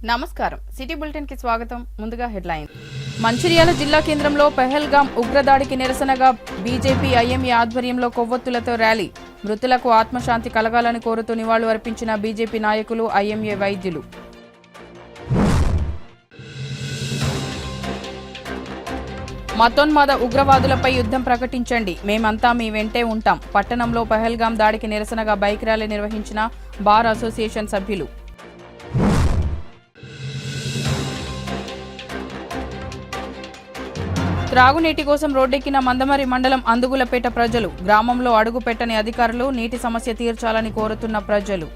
నమస్కారం city bulletin కి స్వాగతం ముందుగా హెడ్లైన్ మంచిర్యాల జిల్లా కేంద్రంలో పెహల్గాం ఉగ్రదాడికి నిరసనగా బీజేపీ ఐఎంఏ ఆధ్వర్యంలో కొవ్వొత్తులతో ర్యాలీ మృతులకు ఆత్మశాంతి కలగాలని కోరుతూ నివాళులు అర్పించిన బీజేపీ నాయకులు ఐఎంఏ వైద్యులు మతోన్మాద ఉగ్రవాదులపై యుద్ధం ప్రకటించండి మేమంతా మీ వెంటే ఉంటాం పట్టణంలో పెహల్గాం దాడికి నిరసనగా బైక్ ర్యాలీ నిర్వహించిన బార్ అసోసియేషన్ సభ్యులు త్రాగునీటి కోసం రోడ్డెక్కిన మందమరి మండలం అందుగులపేట ప్రజలు గ్రామంలో అడుగు పెట్టని అధికారులు నీటి సమస్య తీర్చాలని కోరుతున్న ప్రజలు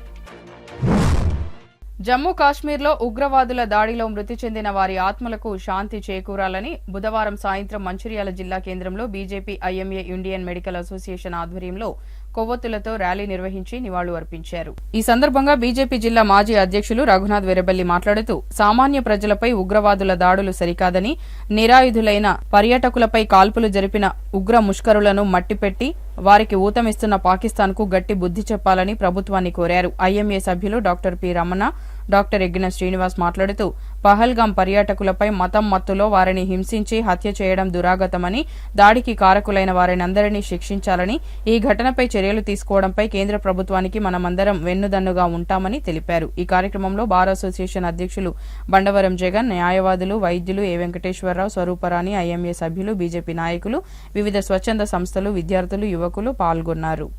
జమ్మూ కాశ్మీర్లో ఉగ్రవాదుల దాడిలో మృతి చెందిన వారి ఆత్మలకు శాంతి చేకూరాలని బుధవారం సాయంత్రం మంచిర్యాల జిల్లా కేంద్రంలో BJP IMA Indian medical association ఆధ్వర్యంలో కొవ్వొత్తులతో ర్యాలీ నిర్వహించి నివాళులు అర్పించారు. ఈ సందర్భంగా బీజేపీ జిల్లా మాజీ అధ్యక్షులు రఘునాథ్ వెరబెల్లి మాట్లాడుతూ సామాన్య ప్రజలపై ఉగ్రవాదుల దాడులు సరికాదని నిరాయుధులైన పర్యాటకులపై కాల్పులు జరిపిన ఉగ్ర ముష్కరులను మట్టిపెట్టి వారికి ఊతమిస్తున్న పాకిస్తాన్కు గట్టి బుద్ధి చెప్పాలని ప్రభుత్వాన్ని కోరారు. ఐఎంఏ సభ్యులు doctor P Ramana, doctor Eggina Srinivas మాట్లాడుతూ పహల్గాం పర్యాటకులపై మతం మత్తులో వారిని హింసించి హత్య చేయడం దురాగతమని, దాడికి కారకులైన వారినందరినీ శిక్షించాలని, ఈ ఘటనపై చర్యలు తీసుకోవడంపై కేంద్ర ప్రభుత్వానికి మనమందరం వెన్నుదన్నుగా ఉంటామని తెలిపారు. ఈ కార్యక్రమంలో బార్ అసోసియేషన్ అధ్యక్షులు బండవరం జగన్, న్యాయవాదులు, వైద్యులు ఏ వెంకటేశ్వరరావు, స్వరూపరాణి, ఐఎంఏ సభ్యులు, బీజేపీ నాయకులు, వివిధ స్వచ్ఛంద సంస్థలు, విద్యార్థులు, యువకులు పాల్గొన్నారు.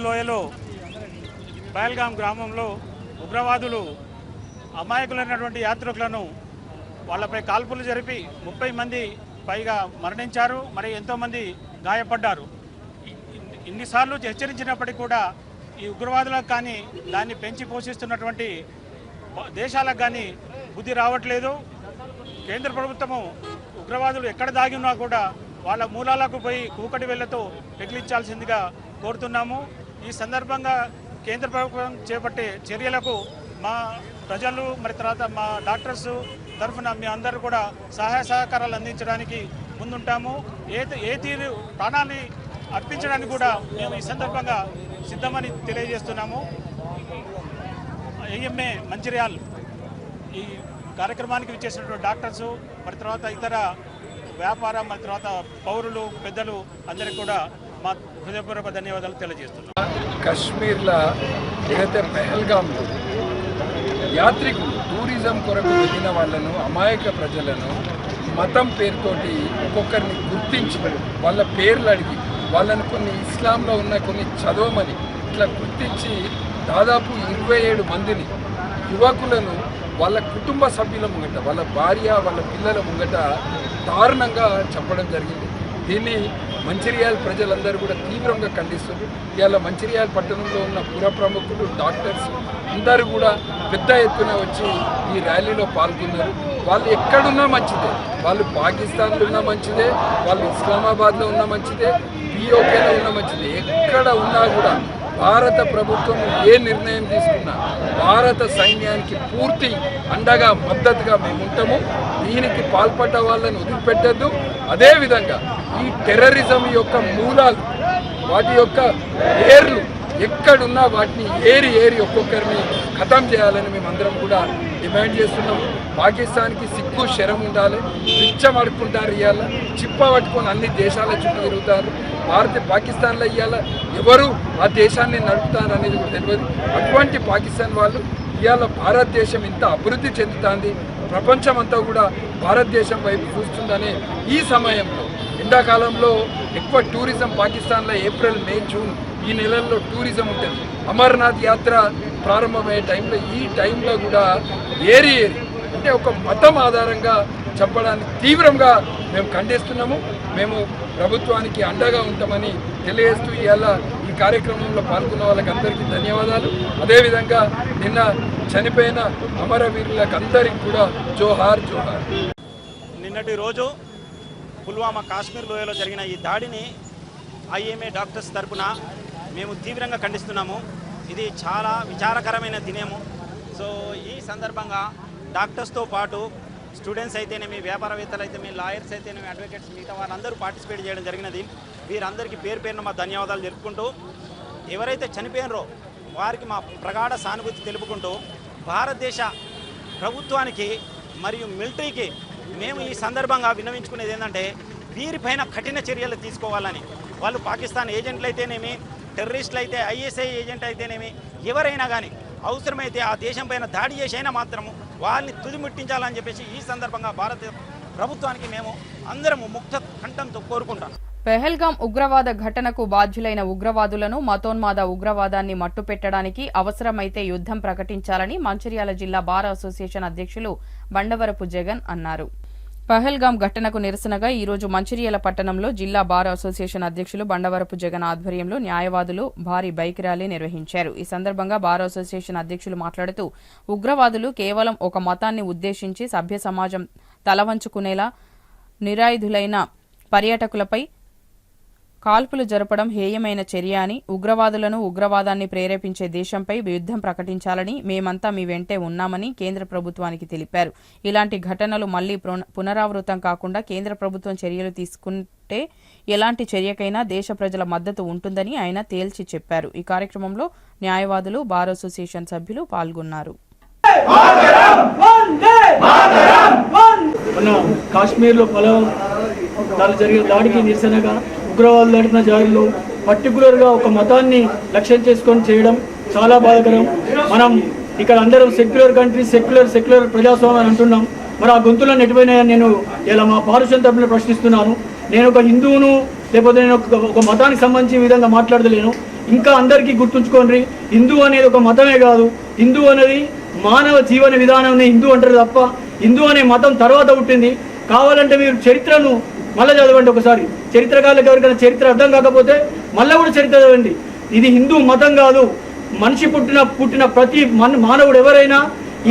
లోయలో పహల్గాం గ్రామంలో ఉగ్రవాదులు అమాయకులైనటువంటి యాత్రికులను వాళ్ళపై కాల్పులు జరిపి 30 మంది పైగా మరణించారు. మరి ఎంతోమంది గాయపడ్డారు. ఇన్నిసార్లు హెచ్చరించినప్పటికీ కూడా ఈ ఉగ్రవాదులకు కానీ దాన్ని పెంచి పోషిస్తున్నటువంటి దేశాలకు కానీ బుద్ధి రావట్లేదు. కేంద్ర ప్రభుత్వము ఉగ్రవాదులు ఎక్కడ దాగి ఉన్నా కూడా వాళ్ళ మూలాలకు పోయి కూకటి వేళ్లతో పెకిలించాల్సిందిగా కోరుతున్నాము. ఈ సందర్భంగా కేంద్ర ప్రభుత్వం చేపట్టే చర్యలకు మా ప్రజలు మరి తర్వాత మా డాక్టర్స్ తరఫున మీ అందరూ కూడా సహాయ సహకారాలు అందించడానికి ముందుంటాము. ఏ తీరు ప్రాణాన్ని అర్పించడానికి కూడా మేము ఈ సందర్భంగా సిద్ధమని తెలియజేస్తున్నాము. ఐఎంఏ మంచిర్యాల్ ఈ కార్యక్రమానికి విచ్చేసినటువంటి డాక్టర్సు మరి తర్వాత ఇతర వ్యాపార మరి తర్వాత పౌరులు పెద్దలు అందరికీ కూడా మా హృదయపూర్వక ధన్యవాదాలు తెలియజేస్తున్నాం. కశ్మీర్లో ఏదైతే పెహల్గాంలో యాత్రికులు టూరిజం కొరకు వెళ్ళిన వాళ్ళను, అమాయక ప్రజలను మతం పేరుతోటి ఒక్కొక్కరిని గుర్తించి వాళ్ళ పేర్లు అడిగి వాళ్ళని కొన్ని ఇస్లాంలో ఉన్న కొన్ని చదవమని ఇట్లా గుర్తించి దాదాపు 27 మందిని యువకులను వాళ్ళ కుటుంబ సభ్యుల ముంగట, వాళ్ళ భార్య, వాళ్ళ పిల్లల ముంగట దారుణంగా చంపడం జరిగింది. దీన్ని మంచిర్యాల ప్రజలందరూ కూడా తీవ్రంగా ఖండిస్తున్నారు. ఇవాళ మంచిర్యాల పట్టణంలో ఉన్న పుర ప్రముఖులు, డాక్టర్స్ అందరూ కూడా పెద్ద ఎత్తున వచ్చి ఈ ర్యాలీలో పాల్గొన్నారు. వాళ్ళు ఎక్కడున్నా మంచిదే, వాళ్ళు పాకిస్తాన్లో ఉన్నా మంచిదే, వాళ్ళు ఇస్లామాబాద్లో ఉన్నా మంచిదే, పిఓకేలో ఉన్నా మంచిదే, ఎక్కడ ఉన్నా కూడా భారత ప్రభుత్వం ఏ నిర్ణయం తీసుకున్నా భారత సైన్యానికి పూర్తి అండగా మద్దతుగా మేము ఉంటాము. దీనికి పాల్పడ్డ వాళ్ళని వదిలిపెట్టద్దు. అదేవిధంగా ఈ టెర్రరిజం యొక్క మూలాలు, వాటి యొక్క ఏర్లు ఎక్కడున్నా వాటిని ఏరి ఒక్కొక్కరిని ఖతం చేయాలని మేమందరం కూడా డిమాండ్ చేస్తున్నాం. పాకిస్తాన్కి సిగ్గు శరం ఉండాలి. పిచ్చం అడుక్కుంటారు, ఇవాళ చిప్ప పట్టుకొని అన్ని దేశాల చుట్టూ తిరుగుతారు. పాకిస్తాన్లో ఇవాళ ఎవరు ఆ దేశాన్ని నడుపుతారు అనేది కూడా తెలియదు. అటువంటి పాకిస్తాన్ వాళ్ళు ఇవాళ భారతదేశం ఇంత అభివృద్ధి చెందుతుంది, ప్రపంచం అంతా కూడా భారతదేశం వైపు చూస్తుందనే ఈ సమయంలో, ఎండాకాలంలో ఎక్కువ టూరిజం పాకిస్తాన్లో ఏప్రిల్, మే, జూన్ ఈ నెలల్లో టూరిజం ఉంటుంది. అమర్నాథ్ యాత్ర ప్రారంభమయ్యే టైంలో ఈ టైంలో కూడా ఏరి అంటే ఒక మతం ఆధారంగా చెప్పడానికి తీవ్రంగా మేము ఖండిస్తున్నాము. మేము ప్రభుత్వానికి అండగా ఉంటామని తెలియజేస్తూ ఇవాళ ఈ కార్యక్రమంలో పాల్గొన్న వాళ్ళకి అందరికీ ధన్యవాదాలు. అదేవిధంగా నిన్న చనిపోయిన అమరవీరులకు అందరికీ కూడా జోహార్ జోహార్. నిన్నటి రోజు పుల్వామా కాశ్మీర్ లోయలో జరిగిన ఈ దాడిని ఐఎంఏ డాక్టర్స్ తరపున మేము తీవ్రంగా ఖండిస్తున్నాము. ఇది చాలా విచారకరమైన దినము. సో ఈ సందర్భంగా డాక్టర్స్తో పాటు స్టూడెంట్స్ అయితేనేమి, వ్యాపారవేత్తలు అయితేనేమి, లాయర్స్ అయితేనేమి, అడ్వకేట్స్, మిగతా వాళ్ళందరూ పార్టిసిపేట్ చేయడం జరిగినది. వీరందరికీ పేరు పేరున మా ధన్యవాదాలు తెలుపుకుంటూ, ఎవరైతే చనిపోయినరో వారికి మా ప్రగాఢ సానుభూతి తెలుపుకుంటూ, భారతదేశ ప్రభుత్వానికి మరియు మిలిటరీకి మేము ఈ సందర్భంగా విన్నవించుకునేది ఏంటంటే, వీరిపైన కఠిన చర్యలు తీసుకోవాలని. వాళ్ళు పాకిస్తాన్ ఏజెంట్లు అయితేనేమి, టెర్రరిస్టులు అయితే, ఐఎస్ఐ ఏజెంట్ అయితేనేమి, ఎవరైనా కానీ అవసరమైతే ఆ దేశం పైన దాడి చేసైనా మాత్రము వాళ్ళని తుదిముట్టించాలని చెప్పేసి ఈ సందర్భంగా భారత ప్రభుత్వానికి మేము అందరము ముక్త కంఠంతో కోరుకుంటాం. పెహల్గాం ఉగ్రవాద ఘటనకు బాధ్యులైన ఉగ్రవాదులను, మతోన్మాద ఉగ్రవాదాన్ని మట్టుపెట్టడానికి అవసరమైతే యుద్ధం ప్రకటించాలని మంచిర్యాల జిల్లా బార్ అసోసియేషన్ అధ్యక్షులు బండవరపు జగన్ అన్నారు. పహల్గాం ఘటనకు నిరసనగా ఈ రోజు మంచిర్యాల పట్టణంలో జిల్లా బార్ అసోసియేషన్ అధ్యక్షులు బండవరపు జగన్ ఆధ్వర్యంలో న్యాయవాదులు భారీ బైక్ ర్యాలీ నిర్వహించారు. ఈ సందర్భంగా బార్ అసోసియేషన్ అధ్యక్షులు మాట్లాడుతూ, ఉగ్రవాదులు కేవలం ఒక మతాన్ని ఉద్దేశించి సభ్య సమాజం తలవంచుకునేలా నిరాయుధులైన పర్యాటకులపై కాల్పులు జరపడం హేయమైన చర్య అని, ఉగ్రవాదులను, ఉగ్రవాదాన్ని ప్రేరేపించే దేశంపై యుద్ధం ప్రకటించాలని మేమంతా మీ వెంటే ఉన్నామని కేంద్ర ప్రభుత్వానికి తెలిపారు. ఇలాంటి ఘటనలు మళ్లీ పునరావృతం కాకుండా కేంద్ర ప్రభుత్వం చర్యలు తీసుకుంటే ఎలాంటి చర్యకైనా దేశ ప్రజల మద్దతు ఉంటుందని ఆయన తేల్చి చెప్పారు. ఈ కార్యక్రమంలో న్యాయవాదులు, బార్ అసోసియేషన్ సభ్యులు పాల్గొన్నారు. కాశ్మీర్లో జరిగిన దాడికి నిరసనగా ఉగ్రవాదులు నడిపిన దాడిలో పర్టికులర్గా ఒక మతాన్ని లక్ష్యం చేసుకొని చేయడం చాలా బాధాకరం. మనం ఇక్కడ అందరం సెక్యులర్ కంట్రీ, సెక్యులర్ ప్రజాస్వామ్యం అని అంటున్నాం. మరి ఆ గొంతులను ఎటుపోయినాయని నేను ఇలా మా పారుషన్ తరపున ప్రశ్నిస్తున్నాను. నేను ఒక హిందువును, లేకపోతే నేను ఒక మతానికి సంబంధించిన విధంగా మాట్లాడలేను. ఇంకా అందరికీ గుర్తుంచుకోండి, హిందూ అనేది ఒక మతమే కాదు. హిందూ అనేది మానవ జీవన విధానం హిందూ అంటారు తప్ప హిందూ అనే మతం తర్వాత పుట్టింది. కావాలంటే మీరు చరిత్రను మళ్ళీ చదవండి ఒకసారి. చరిత్రకారులకు ఎవరికైనా చరిత్ర అర్థం కాకపోతే మళ్ళీ కూడా చరిత్ర చదవండి. ఇది హిందూ మతం కాదు. మనిషి పుట్టిన ప్రతి మానవుడు ఎవరైనా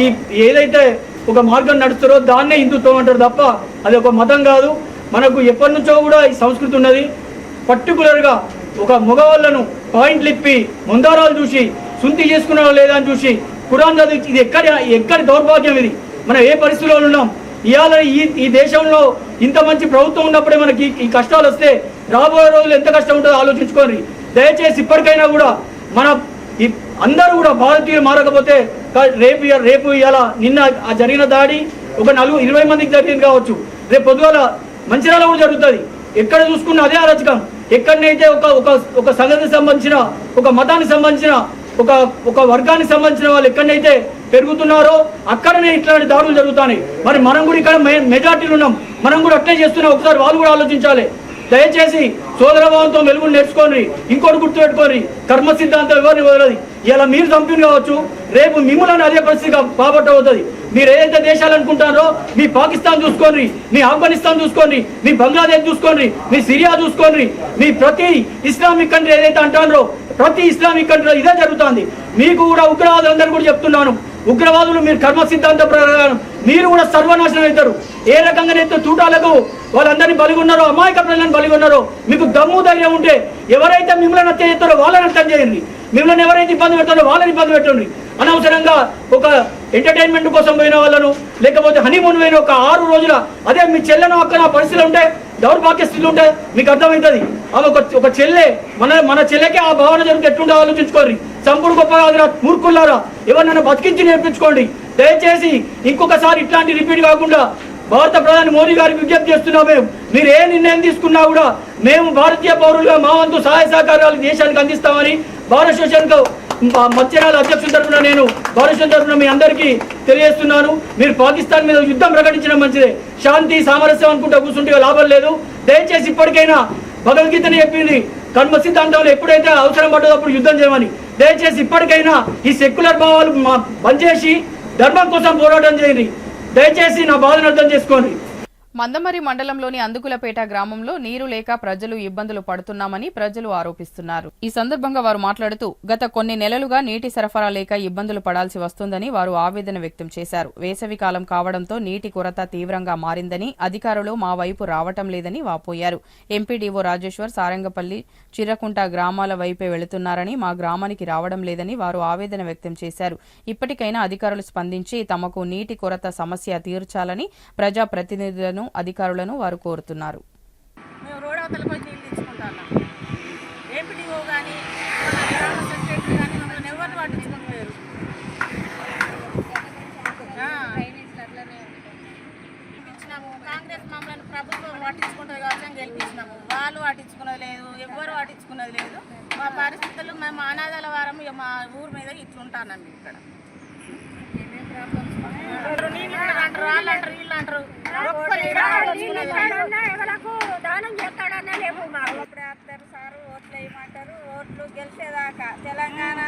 ఈ ఏదైతే ఒక మార్గం నడుస్తారో దాన్నే హిందుత్వం అంటారు తప్ప అది ఒక మతం కాదు. మనకు ఎప్పటి నుంచో కూడా ఈ సంస్కృతి ఉన్నది. పర్టికులర్గా ఒక మగవాళ్ళను పాయింట్లు ఇప్పి ముందారాలు చూసి శుద్ధి చేసుకున్నారో లేదా అని చూసి ఖురాన్ చదివి, ఇది ఎక్కడి దౌర్భాగ్యం ఇది. మనం ఏ పరిస్థితుల్లో ఉన్నాం? ఇవాళ ఈ దేశంలో ఇంత మంచి ప్రభుత్వం ఉన్నప్పుడే మనకి ఈ కష్టాలు వస్తే రాబోయే రోజులు ఎంత కష్టం ఉంటుందో ఆలోచించుకోండి. దయచేసి ఇప్పటికైనా కూడా మన అందరూ కూడా భారతీయులు మారకపోతే రేపు ఇవాళ నిన్న జరిగిన దాడి ఒక 20 మందికి జరిగింది కావచ్చు, రేపు పొద్దుగాల మంచిర్యాల కూడా జరుగుతుంది. ఎక్కడ చూసుకున్న అదే అరాచకం. ఎక్కడనైతే ఒక సంఘానికి సంబంధించిన, ఒక మతానికి సంబంధించిన, ఒక వర్గానికి సంబంధించిన వాళ్ళు ఎక్కడైతే పెరుగుతున్నారో అక్కడనే ఇట్లాంటి దాడులు జరుగుతాయి. మరి మనం కూడా ఇక్కడ మెజార్టీలు ఉన్నాం, మనం కూడా అట్లే చేస్తున్నాం. ఒకసారి వాళ్ళు కూడా ఆలోచించాలి. దయచేసి సోదరభావంతో వెలుగును నేర్చుకోండి. ఇంకోటి గుర్తుపెట్టుకోండి, కర్మ సిద్ధాంతం ఎవరిని వదలది. ఇలా మీరు చంపిన కావచ్చు, రేపు మిమ్మల్ని అదే పరిస్థితిగా కాబట్టవుతుంది. మీరు ఏదైతే దేశాలు అనుకుంటారో, మీ పాకిస్తాన్ చూసుకోండి, మీ ఆఫ్ఘనిస్తాన్ చూసుకోండి, మీ బంగ్లాదేశ్ చూసుకోండి, మీ సిరియా చూసుకోండి, మీ ప్రతి ఇస్లామిక్ కంట్రీ ఏదైతే అంటారో ప్రతి ఇస్లామిక్ కంట్రీలో ఇదే జరుగుతుంది. మీకు కూడా ఉగ్రవాదులందరూ కూడా చెప్తున్నాను, ఉగ్రవాదులు మీరు కర్మ సిద్ధాంత ప్రకారం మీరు కూడా సర్వనాశనం అవుతారు. ఏ రకంగానైతే తూటాలకు వాళ్ళందరినీ బలిగొన్నారో, అమాయక ప్రజలను బలిగొన్నారో, మీకు దమ్ము ధైర్యం ఉంటే ఎవరైతే మిమ్మల్ని హత్య చేస్తారో వాళ్ళని హత్య చేయండి. మిమ్మల్ని ఎవరైతే ఇబ్బంది పెడతారో వాళ్ళని ఇబ్బంది పెట్టండి. అనవసరంగా ఒక ఎంటర్టైన్మెంట్ కోసం పోయిన వాళ్ళను, లేకపోతే హనీమూన్ పోయిన ఒక 6 రోజుల అదే మీ చెల్లెను అక్కడ పరిస్థితులు ఉంటే, దౌర్భాగ్య స్థితిలో ఉంటే మీకు అర్థమవుతుంది. ఆమె ఒక చెల్లె, మన చెల్లెకే ఆ భావన జరిగితే ఎట్లుంటే ఆలోచించుకోండి. చంపుడు గొప్ప కాదురా మూర్ఖుల్లారా, ఎవరినైనా బతికించి నేర్పించుకోండి. దయచేసి ఇంకొకసారి ఇట్లాంటి రిపీట్ కాకుండా భారత ప్రధాని మోదీ గారికి విజ్ఞప్తి చేస్తున్నాం. మీరు ఏ నిర్ణయం తీసుకున్నా కూడా మేము భారతీయ పౌరులుగా మా వంతు సహాయ సహకారాలు దేశానికి అందిస్తామని భారత స్టేషన్కు మత్స్యరాల అధ్యక్షుల తరఫున నేను భారత తరఫున మీ అందరికీ తెలియజేస్తున్నాను. మీరు పాకిస్తాన్ మీద యుద్ధం ప్రకటించడం మంచిదే, శాంతి సామరస్యం అనుకుంటూ కూర్చుంటే లాభం లేదు. దయచేసి ఇప్పటికైనా భగవద్గీతని చెప్పింది, కర్మ సిద్ధాంతంలో ఎప్పుడైతే అవసరం పడ్డదో అప్పుడు యుద్ధం చేయమని. దయచేసి ఇప్పటికైనా ఈ సెక్యులర్ భావాలు బంద్ చేసి ధర్మం కోసం పోరాటం చేయండి. దయచేసి నా బాధను అర్థం చేసుకోండి. మందమరి మండలంలోని అందుకులపేట గ్రామంలో నీరు లేక ప్రజలు ఇబ్బందులు పడుతున్నామని ప్రజలు ఆరోపిస్తున్నారు. ఈ సందర్భంగా వారు మాట్లాడుతూ గత కొన్ని నెలలుగా నీటి సరఫరా లేక ఇబ్బందులు పడాల్సి వస్తుందని వారు ఆవేదన వ్యక్తం చేశారు. వేసవి కాలం కావడంతో నీటి కొరత తీవ్రంగా మారిందని, అధికారులు మా వైపు రావటం లేదని వాపోయారు. ఎంపీడీఓ రాజేశ్వర్ సారంగపల్లి, చిర్రకుంట గ్రామాల వైపే వెళుతున్నారని, మా గ్రామానికి రావడం లేదని వారు ఆవేదన వ్యక్తం చేశారు. ఇప్పటికైనా అధికారులు స్పందించి తమకు నీటి కొరత సమస్య తీర్చాలని ప్రజాప్రతినిధులను, అధికారులను వారు కోరుతున్నారు. మేము రోడ్ అవతలకు వచ్చి నీళ్ళు తెచ్చుకుంటున్నాం. ఎంపీడీఓ కానీ గ్రామ సెక్రటరీ కానీ మమ్మల్ని ఎవరు పట్టించుకోలేరు. ఇచ్చినాము కాంగ్రెస్ మమ్మల్ని ప్రభుత్వం పట్టించుకుంటుంది కాబట్టి గెలిపించినాము. వాళ్ళు పట్టించుకున్నది లేదు, ఎవ్వరు పట్టించుకున్నది లేదు. మా పరిస్థితులు మేము అనాథాల వారం మా ఊరి మీద ఇట్లుంటాను. ఇక్కడ నీళ్ళు అంటారు, వాళ్ళు అంటారు, వీళ్ళు అంటారు. ఎవరకు దానం చేస్తాడన్నా లేవు. ఇప్పుడే వస్తారు సారు, ఓట్లు వేయమంటారు. ఓట్లు గెలిచేదాకా తెలంగాణ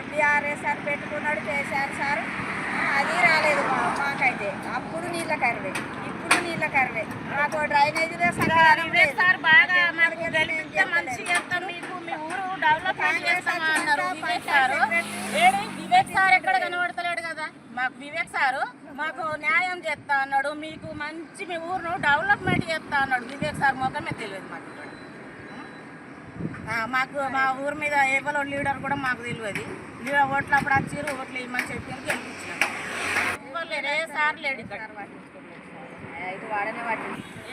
టీఆర్ఎస్ అని పెట్టుకున్నాడు, కేసీఆర్ సారు. అది రాలేదు మాకైతే. అప్పుడు నీళ్ళ కరువే, ఇప్పుడు నీళ్ళ కరువే. మాకు డ్రైనేజీలే సార్ బాగా మాకు గెలిపిస్తే మంచిగా చేస్తాం, మీకు మీ ఊరు డెవలప్మెంట్ చేస్తామా అన్నారు వివేక్ సారు. వివేక్ సార్ ఎక్కడ కనబడతలేడు కదా. మాకు వివేక్ సారు మాకు న్యాయం చేస్తా అన్నాడు, మీకు మంచి మీ ఊరును డెవలప్మెంట్ చేస్తా అన్నాడు. వివేక్ సార్ మొత్తమే తెలియదు మాకు. మాకు మా ఊరి మీద ఎవరో లీడర్ కూడా మాకు తెలియదు. లీడర్ ఓట్లు అప్పుడు వచ్చారు, ఓట్లు వేయమని చెప్పి గెలిపించినాం. ఇవ్వలేరు, ఏ సార్ లేడు ఇక్కడ.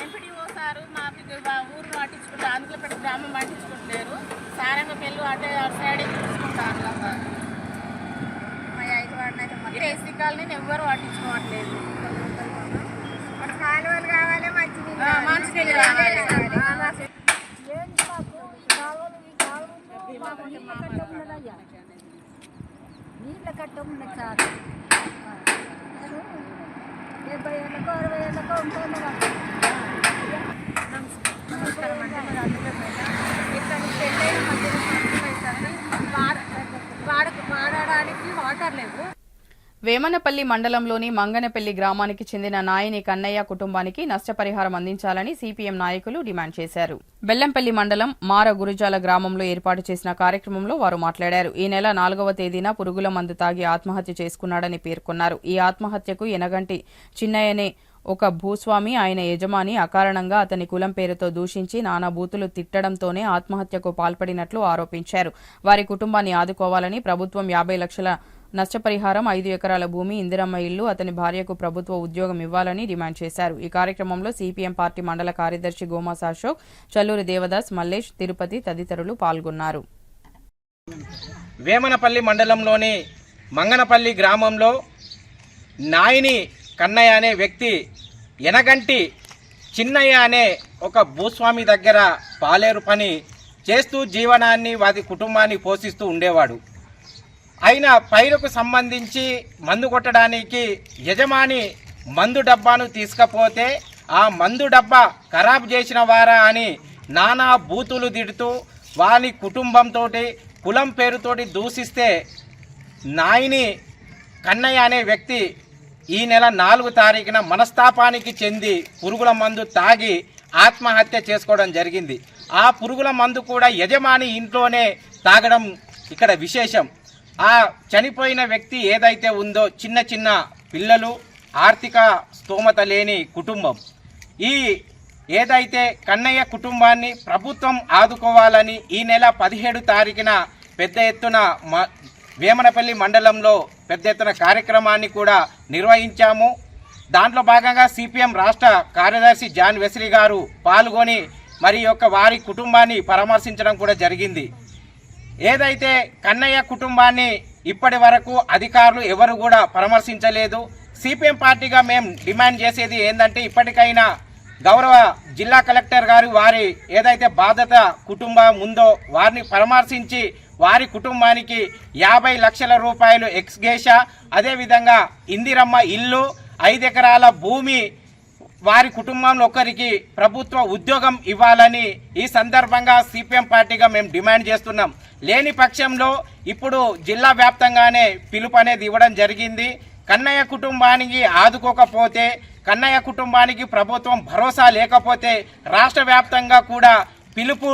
ఎంపీడీఓ సారు మాకు ఊరిని పట్టించుకుంటారు, అందులో గ్రామం పట్టించుకుంటలేరు. సారంగపల్లి అంటే సైడ్ చూసుకుంటారు. ఏసీ కాలనీ ఎవ్వరు పట్టించుకోవట్లేదు. కాలువలు కావాలి, మంచినీళ్ళు కావాలి. నీళ్ళ కట్ట ఉన్నది సార్. 70 ఏళ్ళకో 60 ఏళ్ళకో ఉంటుంది. నమస్కారం అండి. మరి అందులో ఇక్కడ పెళ్ళైన మధ్య వాడడానికి వాటర్ లేవు. వేమనపల్లి మండలంలోని మంగనపల్లి గ్రామానికి చెందిన నాయని కన్నయ్య కుటుంబానికి నష్టపరిహారం అందించాలని సిపిఎం నాయకులు డిమాండ్ చేశారు. బెల్లంపల్లి మండలం మార గురుజాల గ్రామంలో ఏర్పాటు చేసిన కార్యక్రమంలో వారు మాట్లాడారు. ఈ నెల 4వ తేదీన పురుగుల మందు తాగి ఆత్మహత్య చేసుకున్నాడని పేర్కొన్నారు. ఈ ఆత్మహత్యకు ఎనగంటి చిన్నయ్యనే ఒక భూస్వామి, ఆయన యజమాని అకారణంగా అతని కులం పేరుతో దూషించి నానా బూతులు తిట్టడంతోనే ఆత్మహత్యకు పాల్పడినట్లు ఆరోపించారు. వారి కుటుంబాన్ని ఆదుకోవాలని ప్రభుత్వం 50 లక్షల నష్టపరిహారం, 5 ఎకరాల భూమి, ఇందిరమ్మ ఇల్లు, అతని భార్యకు ప్రభుత్వ ఉద్యోగం ఇవ్వాలని డిమాండ్ చేశారు. ఈ కార్యక్రమంలో సిపిఎం పార్టీ మండల కార్యదర్శి గోమాస అశోక్, చల్లూరి దేవదాస్, మల్లేష్, తిరుపతి తదితరులు పాల్గొన్నారు. వేమనపల్లి మండలంలోని మంగనపల్లి గ్రామంలో నాయని కన్నయ్య అనే వ్యక్తి ఎనగంటి చిన్నయ్య అనే ఒక భూస్వామి దగ్గర పాలేరు పని చేస్తూ జీవనాన్ని వారి కుటుంబాన్ని పోషిస్తూ ఉండేవాడు. అయినా పైరుకు సంబంధించి మందు కొట్టడానికి యజమాని మందు డబ్బాను తీసుకపోతే ఆ మందు డబ్బా ఖరాబ్ చేసిన వారా అని నానా బూతులు తిడుతూ వారి కుటుంబంతో కులం పేరుతోటి దూషిస్తే నాయని కన్నయ్య అనే వ్యక్తి ఈ నెల 4 తారీఖున మనస్తాపానికి చెంది పురుగుల మందు తాగి ఆత్మహత్య చేసుకోవడం జరిగింది. ఆ పురుగుల మందు కూడా యజమాని ఇంట్లోనే తాగడం ఇక్కడ విశేషం. ఆ చనిపోయిన వ్యక్తి ఏదైతే ఉందో చిన్న చిన్న పిల్లలు, ఆర్థిక స్తోమత లేని కుటుంబం. ఈ ఏదైతే కన్నయ్య కుటుంబాన్ని ప్రభుత్వం ఆదుకోవాలని ఈ నెల 17 తారీఖున పెద్ద ఎత్తున వేమనపల్లి మండలంలో పెద్ద ఎత్తున కార్యక్రమాన్ని కూడా నిర్వహించాము. దాంట్లో భాగంగా సిపిఎం రాష్ట్ర కార్యదర్శి జాన్ వెస్లీ గారు పాల్గొని మరి వారి కుటుంబాన్ని పరామర్శించడం కూడా జరిగింది. ఏదైతే కన్నయ్య కుటుంబాన్ని ఇప్పటి వరకు అధికారులు ఎవరు కూడా పరామర్శించలేదు. సిపిఎం పార్టీగా మేము డిమాండ్ చేసేది ఏంటంటే ఇప్పటికైనా గౌరవ జిల్లా కలెక్టర్ గారు వారి ఏదైతే బాధిత కుటుంబం ఉందో వారిని పరామర్శించి వారి కుటుంబానికి 50 లక్షల రూపాయలు ఎక్స్గ్రేషియా, అదేవిధంగా ఇందిరమ్మ ఇల్లు, 5 ఎకరాల భూమి, వారి కుటుంబంలో ఒకరికి ప్రభుత్వ ఉద్యోగం ఇవ్వాలని ఈ సందర్భంగా సిపిఎం పార్టీగా మేము డిమాండ్ చేస్తున్నాం. లేని పక్షంలో ఇప్పుడు జిల్లా వ్యాప్తంగానే పిలుపు అనేది ఇవ్వడం జరిగింది. కన్నయ్య కుటుంబానికి ఆదుకోకపోతే, కన్నయ్య కుటుంబానికి ప్రభుత్వం భరోసా లేకపోతే రాష్ట్ర వ్యాప్తంగా కూడా పిలుపు,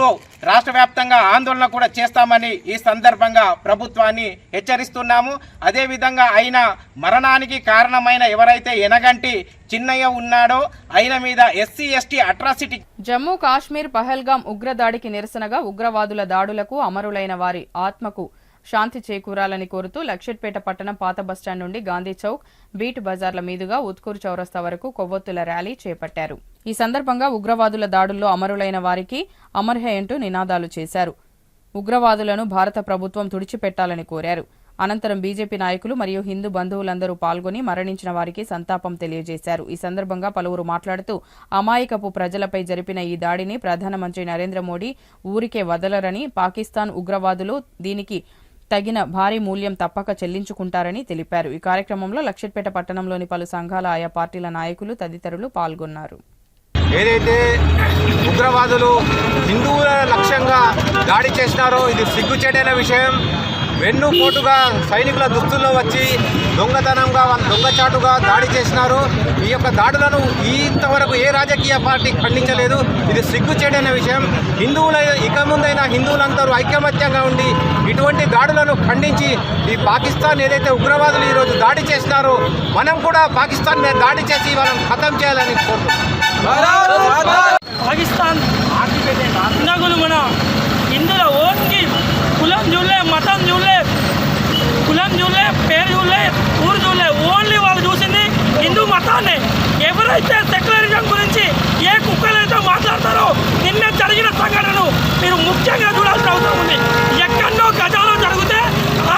రాష్ట్ర వ్యాప్తంగా ఆందోళన కూడా చేస్తామని ఈ సందర్భంగా ప్రభుత్వాన్ని హెచ్చరిస్తున్నాము. అదేవిధంగా ఆయన మరణానికి కారణమైన ఎవరైతే ఎనగంటి చిన్నయ్య ఉన్నాడో ఆయన మీద SC ST atrocity. Jammu Kashmir Pahalgam ఉగ్రదాడికి నిరసనగా ఉగ్రవాదుల దాడులకు అమరులైన వారి ఆత్మకు శాంతి చేకూరాలని కోరుతూ లక్షెట్పేట పట్టణం పాత బస్టాండ్ నుండి గాంధీ చౌక్, బీట్ బజార్ల మీదుగా ఉత్కూరు చౌరస్తా వరకు కొవ్వొత్తుల ర్యాలీ చేపట్టారు. ఈ సందర్భంగా ఉగ్రవాదుల దాడుల్లో అమరులైన వారికి అమర్హే అంటూ నినాదాలు చేశారు. ఉగ్రవాదులను భారత ప్రభుత్వం తుడిచిపెట్టాలని కోరారు. అనంతరం బీజేపీ నాయకులు మరియు హిందూ బంధువులందరూ పాల్గొని మరణించిన వారికి సంతాపం తెలియజేశారు. ఈ సందర్భంగా పలువురు మాట్లాడుతూ అమాయకపు ప్రజలపై జరిపిన ఈ దాడిని ప్రధానమంత్రి నరేంద్ర మోడీ ఊరికే వదలరని, పాకిస్తాన్ ఉగ్రవాదులు దీనికి తగిన భారీ మూల్యం తప్పక చెల్లించుకుంటారని తెలిపారు. ఈ కార్యక్రమంలో లక్షెట్పేట పట్టణంలోని పలు సంఘాల, ఆయా పార్టీల నాయకులు తదితరులు పాల్గొన్నారు. ఏదైతే ఉగ్రవాదులు హిందువుల లక్ష్యంగా దాడి చేసినారో ఇది సిగ్గుచేటైన విషయం. వెన్నుపోటుగా సైనికుల దుస్తుల్లో వచ్చి దొంగతనంగా దొంగచాటుగా దాడి చేసినారు. ఈ యొక్క దాడులను ఇంతవరకు ఏ రాజకీయ పార్టీ ఖండించలేదు. ఇది సిగ్గుచేటైన విషయం. హిందువుల ఇక ముందైనా హిందువులందరూ ఐకమత్యంగా ఉండి ఇటువంటి దాడులను ఖండించి ఈ పాకిస్తాన్ ఏదైతే ఉగ్రవాదులు ఈరోజు దాడి చేసినారో మనం కూడా పాకిస్తాన్ మీద దాడి చేసి వాళ్ళని ఖతం చేయాలని కోరుతున్నాం. పాకిస్తాన్ హిందువులు మన హిందువుల ఓన్కి కులం చూడలే, మతం చూడలే, కులం చూడలే, పేరు చూడలే, ఊరు చూడలే, ఓన్లీ వాళ్ళు చూసింది హిందూ మతాన్ని. ఎవరైతే సెక్యులరిజం గురించి ఏ కుక్కలైతే మాట్లాడతారో నిన్న జరిగిన సంఘటనను మీరు ముఖ్యంగా చూడాల్సిన అవసరం ఉంది. ఎక్కడో గజాలో జరిగితే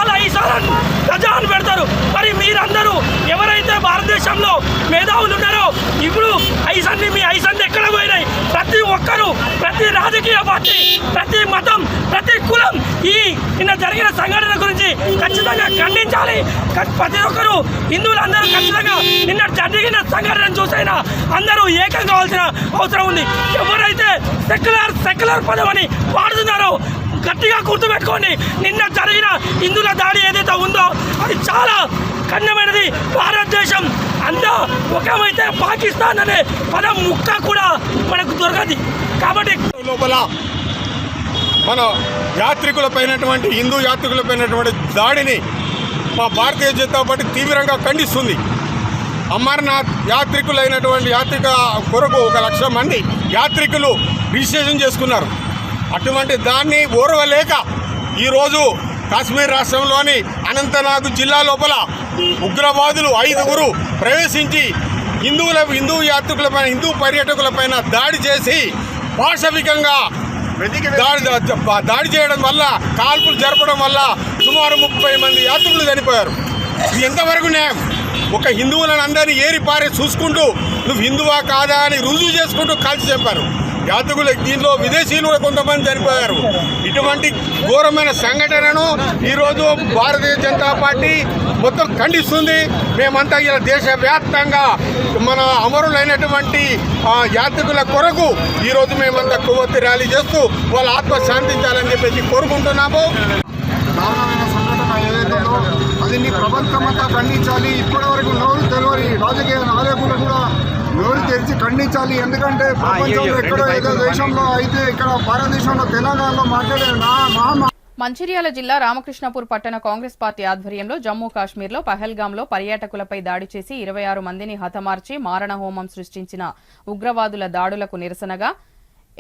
అలా ఈసారి గజాన్ని పెడతారు. మరి మీరందరూ ఎవరైతే భారతదేశంలో మేధావులు ఉన్నారో ఇప్పుడు ఐసన్ని మీ ఐసన్ని ఎక్కడ పోయినాయి? ప్రతి ఒక్కరూ, ప్రతి రాజకీయ పార్టీ, ప్రతి మతం, ప్రతి కులం ఈ నిన్న జరిగిన సంఘటన గురించి ఖచ్చితంగా ఖండించాలి. ప్రతి ఒక్కరూ హిందువులందరూ ఖచ్చితంగా నిన్న జరిగిన సంఘటన చూసైనా అందరూ ఏకం కావాల్సిన అవసరం ఉంది. ఎవరైతే సెక్యులర్ పదం అని వాడుతున్నారో గట్టిగా గుర్తుపెట్టుకోండి. నిన్న జరిగిన హిందువుల దాడి ఏదైతే ఉందో అది చాలా కఠినమైనది. భారతదేశం అంతా ఒకమైతే పాకిస్తాన్ అనే పదం ముక్క కూడా మనకు దొరకదు. కాబట్టి లోపల మన యాత్రికులపైనటువంటి హిందూ యాత్రికులపైనటువంటి దాడిని మా భారతీయ జనతా పార్టీ తీవ్రంగా ఖండిస్తుంది. అమర్నాథ్ యాత్రికులైనటువంటి యాత్రిక కొరకు 1,00,000 మంది యాత్రికులు రిజిస్ట్రేషన్ చేసుకున్నారు. అటువంటి దాన్ని ఓర్వలేక ఈరోజు కాశ్మీర్ రాష్ట్రంలోని అనంతనాగ్ జిల్లా లోపల ఉగ్రవాదులు 5గురు ప్రవేశించి హిందూ యాత్రికులపైన, హిందూ పర్యాటకులపైన దాడి చేసి పాశవికంగా దాడి చేయడం వల్ల, కాల్పులు జరపడం వల్ల సుమారు 30 మంది యాత్రికులు చనిపోయారు. ఇది ఎంతవరకు న్యాయం? ఒక హిందువులను అందరినీ ఏరి పారి చూసుకుంటూ నువ్వు హిందువా కాదా అని రుజువు చేసుకుంటూ కాల్చి చంపారు. యాత్రికులు దీంట్లో విదేశీయులు కూడా కొంతమంది చనిపోయారు. ఇటువంటి ఘోరమైన సంఘటనను ఈరోజు భారతీయ జనతా పార్టీ మొత్తం ఖండిస్తుంది. మేమంతా ఇలా దేశవ్యాప్తంగా మన అమరులైనటువంటి యాత్రికుల కొరకు ఈరోజు మేమంతా కొవ్వొత్తి ర్యాలీ చేస్తూ వాళ్ళ ఆత్మ శాంతించాలని చెప్పేసి కోరుకుంటున్నాము. దారుణమైన సంఘటన ఏదైతుందో అది ప్రపంచం అంతా ఖండించాలి. ఇప్పటి వరకు నోరు తెలియని రాజకీయ నాయకులు కూడా నోరు తెరిచి ఖండించాలి. ఎందుకంటే ప్రపంచంలో ఎక్కడో ఏదో దేశంలో అయితే ఇక్కడ భారతదేశంలో తెలంగాణలో మాట్లాడే మంచిర్యాల జిల్లా రామకృష్ణపూర్ పట్టణ కాంగ్రెస్ పార్టీ ఆధ్వర్యంలో జమ్మూ కాశ్మీర్లో పహల్గాంలో పర్యాటకులపై దాడి చేసి 26 మందిని హతమార్చి మారణహోమం సృష్టించిన ఉగ్రవాదుల దాడులకు నిరసనగా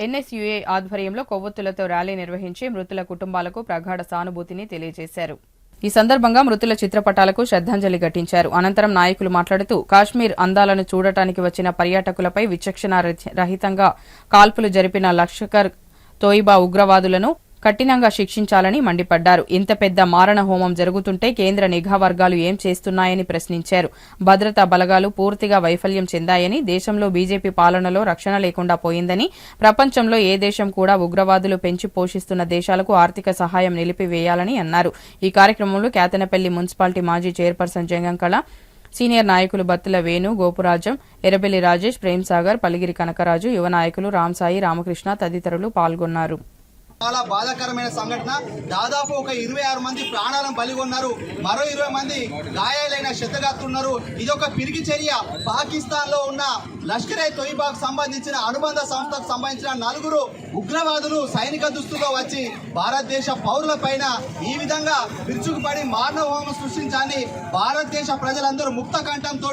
ఎన్ఎస్యుఏ ఆధ్వర్యంలో కొవ్వొత్తులతో ర్యాలీ నిర్వహించి మృతుల కుటుంబాలకు ప్రగాఢ సానుభూతిని తెలియజేశారు. ఈ సందర్భంగా మృతుల చిత్రపటాలకు శ్రద్ధాంజలి ఘటించారు. అనంతరం నాయకులు మాట్లాడుతూ కాశ్మీర్ అందాలను చూడటానికి వచ్చిన పర్యాటకులపై విచక్షణ రహితంగా కాల్పులు జరిపిన లష్కర్ తోయిబా ఉగ్రవాదులను కఠినంగా శిక్షించాలని మండిపడ్డారు. ఇంత పెద్ద మారణ హోమం జరుగుతుంటే కేంద్ర నిఘా వర్గాలు ఏం చేస్తున్నాయని ప్రశ్నించారు. భద్రతా బలగాలు పూర్తిగా వైఫల్యం చెందాయని, దేశంలో బీజేపీ పాలనలో రక్షణ లేకుండా పోయిందని, ప్రపంచంలో ఏ దేశం కూడా ఉగ్రవాదులు పెంచి పోషిస్తున్న దేశాలకు ఆర్థిక సహాయం నిలిపివేయాలని అన్నారు. ఈ కార్యక్రమంలో కేతనపల్లి మున్సిపాలిటీ మాజీ చైర్పర్సన్ జంగంకళ, సీనియర్ నాయకులు బత్తుల వేణు, గోపురాజం, ఎర్రబెల్లి రాజేష్, ప్రేమ్సాగర్, పల్లిగిరి కనకరాజు, యువ నాయకులు రామ్సాయి, రామకృష్ణ తదితరులు పాల్గొన్నారు. చాలా బాధాకరమైన సంఘటన. దాదాపు ఒక 26 మంది ప్రాణాలను బలిగొన్నారు. మరో 20 మంది గాయాలైన క్షతగాత్రున్నారు. ఇది ఒక పిరికి చర్య. పాకిస్తాన్ లో ఉన్న లష్కరే తోయిబాకు సంబంధించిన అనుబంధ సంస్థకు సంబంధించిన 4 ఉగ్రవాదులు సైనిక దుస్తులో వచ్చి భారతదేశ పౌరుల పైన ఈ విధంగా విరుచుకుపడి మానవహోమం సృష్టించాలని భారతదేశ ప్రజలందరూ ముక్త కంఠంతో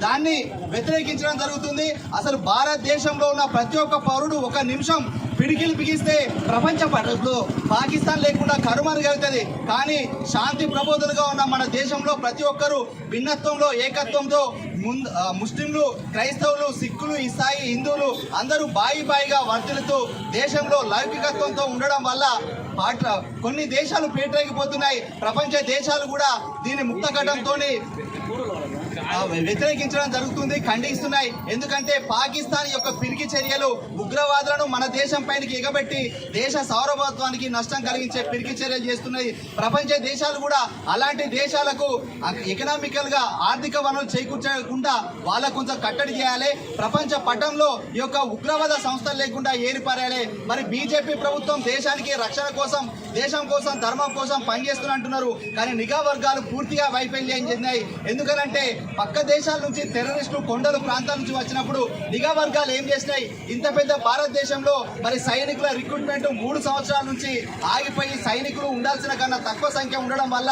దాన్ని వ్యతిరేకించడం జరుగుతుంది. అసలు భారతదేశంలో ఉన్న ప్రతి ఒక్క పౌరుడు ఒక నిమిషం పిడికిలు బిగిస్తే ప్రపంచ పటంలో పాకిస్తాన్ లేకుండా కరుమరుగవుతుంది. కానీ శాంతి ప్రబోధులుగా ఉన్న మన దేశంలో ప్రతి ఒక్కరూ భిన్నత్వంలో ఏకత్వంతో ముస్లింలు, క్రైస్తవులు, సిక్కులు, ఇసాయి, హిందువులు అందరూ బాయిగా వర్తిల్లుతూ దేశంలో లౌకికత్వంతో ఉండడం వల్ల కొన్ని దేశాలు పేటరేగిపోతున్నాయి. ప్రపంచ దేశాలు కూడా దీని ముక్తకటంతో వ్యతిరేకించడం జరుగుతుంది, ఖండిస్తున్నాయి. ఎందుకంటే పాకిస్తాన్ యొక్క పిరికి చర్యలు ఉగ్రవాదులను మన దేశం పైనకి ఎగబెట్టి దేశ సార్వభౌమత్వానికి నష్టం కలిగించే పిరికి చర్యలు చేస్తున్నాయి. ప్రపంచ దేశాలు కూడా అలాంటి దేశాలకు ఎకనామికల్ గా ఆర్థిక వనరులు చేకూర్చకుండా వాళ్ళకు కొంచెం కట్టడి చేయాలి. ప్రపంచ పటంలో ఈ యొక్క ఉగ్రవాద సంస్థలు లేకుండా ఏరిపారాలి. మరి బీజేపీ ప్రభుత్వం దేశానికి రక్షణ కోసం, దేశం కోసం, ధర్మం కోసం పనిచేస్తున్నట్టున్నారు. కానీ నిఘా వర్గాలు పూర్తిగా వైఫల్యం చెందాయి. ఎందుకనంటే పక్క దేశాల నుంచి టెర్రరిస్టులు కొండలు ప్రాంతాల నుంచి వచ్చినప్పుడు నిఘా వర్గాలు ఏం చేసినాయి? ఇంత పెద్ద భారతదేశంలో మరి సైనికుల రిక్రూట్మెంట్ 3 సంవత్సరాల నుంచి ఆగిపోయి సైనికులు ఉండాల్సిన కన్నా తక్కువ సంఖ్య ఉండడం వల్ల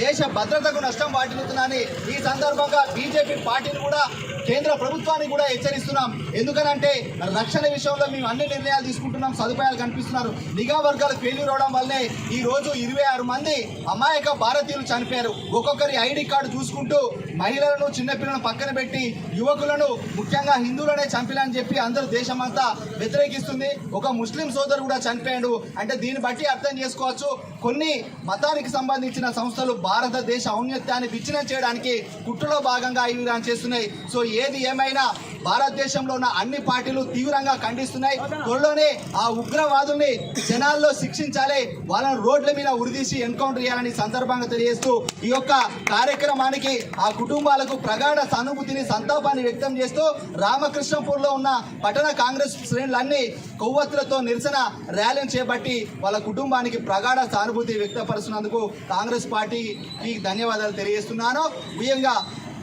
దేశ భద్రతకు నష్టం వాటిల్లుతుందని ఈ సందర్భంగా బీజేపీ పార్టీని కూడా, కేంద్ర ప్రభుత్వాన్ని కూడా హెచ్చరిస్తున్నాం. ఎందుకనంటే రక్షణ విషయంలో మేము అన్ని నిర్ణయాలు తీసుకుంటున్నాం, సదుపాయాలు కనిపిస్తున్నారు. నిఘా వర్గాలు ఫెయిల్యూర్ అవడం వల్లే ఈ రోజు 26 మంది అమాయక భారతీయులు చనిపోయారు. ఒక్కొక్కరి ఐడి కార్డు చూసుకుంటూ మహిళలను, చిన్నపిల్లలను పక్కన పెట్టి యువకులను, ముఖ్యంగా హిందువులనే చంపిలని చెప్పి అందరూ దేశమంతా వ్యతిరేకిస్తుంది. ఒక ముస్లిం సోదరు కూడా చనిపోయాడు. అంటే దీన్ని బట్టి అర్థం చేసుకోవచ్చు, కొన్ని మతానికి సంబంధించిన సంస్థలు భారతదేశ ఔన్నత్యాన్ని విచ్ఛిన్నం చేయడానికి కుట్రలో భాగంగా ఈ విధానం చేస్తున్నాయి. సో ఏది ఏమైనా భారతదేశంలో ఉన్న అన్ని పార్టీలు తీవ్రంగా ఖండిస్తున్నాయి. త్వరలోనే ఆ ఉగ్రవాదుల్ని జనాల్లో శిక్షించాలి, వాళ్ళని రోడ్ల మీద ఉరిదీసి ఎన్కౌంటర్ చేయాలని సందర్భంగా తెలియజేస్తూ ఈ యొక్క కార్యక్రమానికి ఆ కుటుంబాలకు ప్రగాఢ సానుభూతిని, సంతాపాన్ని వ్యక్తం చేస్తూ రామకృష్ణపూర్లో ఉన్న పట్టణ కాంగ్రెస్ శ్రేణులన్నీ కొవ్వొత్తులతో నిరసన ర్యాలీని చేపట్టి వాళ్ళ కుటుంబానికి ప్రగాఢ సానుభూతి వ్యక్తపరుస్తున్నందుకు కాంగ్రెస్ పార్టీకి ధన్యవాదాలు తెలియజేస్తున్నాను. ముఖ్యంగా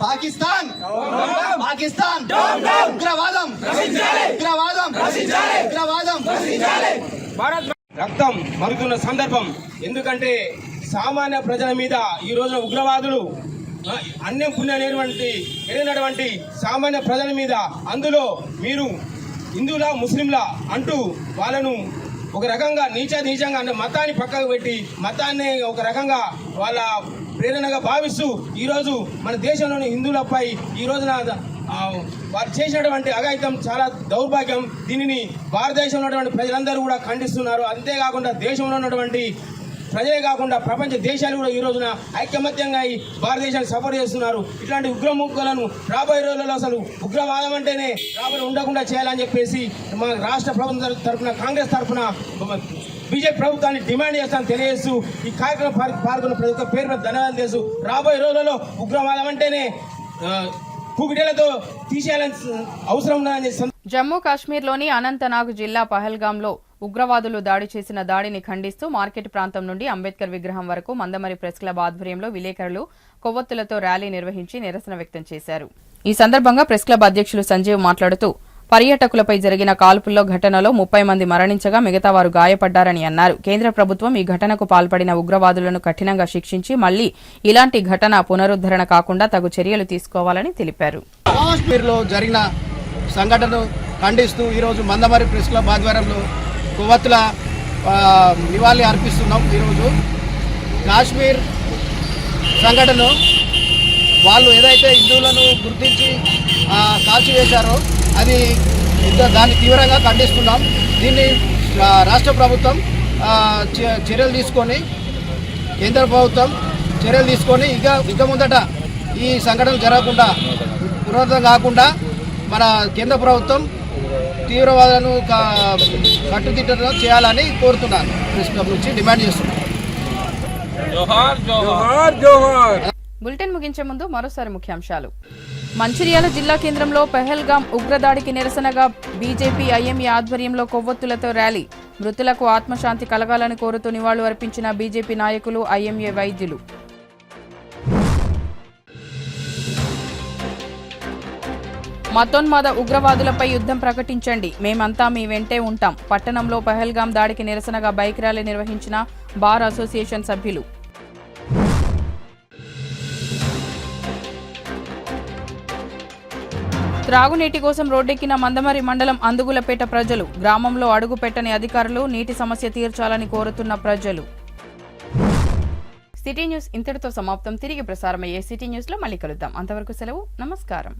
పాకిస్తాన్ పాకిస్తాన్ ఉగ్రవాదం ఉగ్రవాదం ఉగ్రవాదం రక్తం మరుగుతున్న సందర్భం. ఎందుకంటే సామాన్య ప్రజల మీద ఈ రోజున ఉగ్రవాదులు అన్యం పుణ్యమైనటువంటి సామాన్య ప్రజల మీద, అందులో మీరు హిందువులా ముస్లింలా అంటూ వాళ్ళను ఒక రకంగా నీచంగా అంటే మతాన్ని పక్కకు పెట్టి మతాన్ని ఒక రకంగా వాళ్ళ ప్రేరణగా భావిస్తూ ఈరోజు మన దేశంలోని హిందువులపై ఈ రోజున వారు చేసినటువంటి అఘాయిత్యం చాలా దౌర్భాగ్యం. దీనిని భారతదేశంలో ఉన్నటువంటి ప్రజలందరూ కూడా ఖండిస్తున్నారు. అంతేకాకుండా దేశంలో ఉన్నటువంటి ప్రజలే కాకుండా ప్రపంచ దేశాలు కూడా ఈ రోజున ఐకమత్యంగా ఈ భారతదేశానికి సపోర్ట్ చేస్తున్నారు. ఇట్లాంటి ఉగ్రముగ్గులను రాబోయే రోజుల్లో అసలు ఉగ్రవాదం అంటేనే రాబోయే ఉండకుండా చేయాలని చెప్పేసి మా రాష్ట్ర ప్రభుత్వం తరఫున, కాంగ్రెస్ తరఫున బీజేపీ ప్రభుత్వాన్ని డిమాండ్ చేస్తానని తెలియజేస్తూ ఈ కార్యక్రమం పాల్గొన్న ప్రతి ఒక్క పేరు మీద ధన్యవాదాలు చేస్తూ రాబోయే రోజులలో ఉగ్రవాదం అంటేనే కూకిటేలతో తీసేయాలని అవసరం ఉన్నదని. జమ్మూ కాశ్మీర్లోని అనంతనాగ్ జిల్లా పహల్గాంలో ఉగ్రవాదులు దాడి చేసిన దాడిని ఖండిస్తూ మార్కెట్ ప్రాంతం నుండి అంబేద్కర్ విగ్రహం వరకు మందమరి ప్రెస్ క్లబ్ ఆధ్వర్యంలో విలేకరులు కొవ్వొత్తులతో ర్యాలీ నిర్వహించి నిరసన వ్యక్తం చేశారు. ఈ సందర్భంగా ప్రెస్ క్లబ్ అధ్యక్షులు సంజీవ్ మాట్లాడుతూ పర్యాటకులపై జరిగిన కాల్పుల్లో ఘటనలో 30 మంది మరణించగా మిగతా వారు గాయపడ్డారని అన్నారు. కేంద్ర ప్రభుత్వం ఈ ఘటనకు పాల్పడిన ఉగ్రవాదులను కఠినంగా శిక్షించి మళ్లీ ఇలాంటి ఘటన పునరుద్ధరణ కాకుండా తగు చర్యలు తీసుకోవాలని తెలిపారు. కాశ్మీర్లో జరిగిన సంఘటనను ఖండిస్తూ ఈరోజు మందమరి ప్రెస్ క్లబ్ ఆధ్వర్యంలో కొవ్వొత్తుల నివాళి అర్పిస్తున్నాం. ఈరోజు కాశ్మీర్ సంఘటన వాళ్ళు ఏదైతే హిందువులను గుర్తించి కాల్చివేశారో దాన్ని తీవ్రంగా ఖండిస్తున్నాం. దీన్ని రాష్ట్ర ప్రభుత్వం చర్యలు తీసుకొని, కేంద్ర ప్రభుత్వం చర్యలు తీసుకొని ఇక ముందట ఈ సంఘటనలు జరగకుండా, పునరుద్ధరణ కాకుండా మన కేంద్ర ప్రభుత్వం తీవ్రవాదులను కట్టుదిట్టం చేయాలని కోరుతున్నాను. ప్రెస్ క్లబ్ నుంచి డిమాండ్ చేస్తున్నాను. జోహార్ జోహార్ జోహార్. బులెటిన్ ముగించే ముందు మరోసారి ముఖ్యాంశాలు. మంచిర్యాల జిల్లా కేంద్రంలో పెహల్గాం ఉగ్రదాడికి నిరసనగా బీజేపీ ఐఎంఏ ఆధ్వర్యంలో కొవ్వొత్తులతో ర్యాలీ. మృతులకు ఆత్మశాంతి కలగాలని కోరుతూ నివాళులు అర్పించిన బీజేపీ నాయకులు, ఐఎంఏ వైద్యులు. మతోన్మాద ఉగ్రవాదులపై యుద్ధం ప్రకటించండి, మేమంతా మీ వెంటే ఉంటాం. పట్టణంలో పెహల్గాం దాడికి నిరసనగా బైక్ ర్యాలీ నిర్వహించిన బార్ అసోసియేషన్ సభ్యులు. త్రాగునీటి కోసం రోడ్డెక్కిన మందమరి మండలం అందుగులపేట ప్రజలు. గ్రామంలో అడుగు పెట్టని అధికారులు నీటి సమస్య తీర్చాలని కోరుతున్న ప్రజలు. సిటీ న్యూస్ ఇంతటితో సమాప్తం. తిరిగి ప్రసారమయ్యే సిటీ న్యూస్ లో మళ్ళీ కలుద్దాం. అంతవరకు సెలవు. నమస్కారం.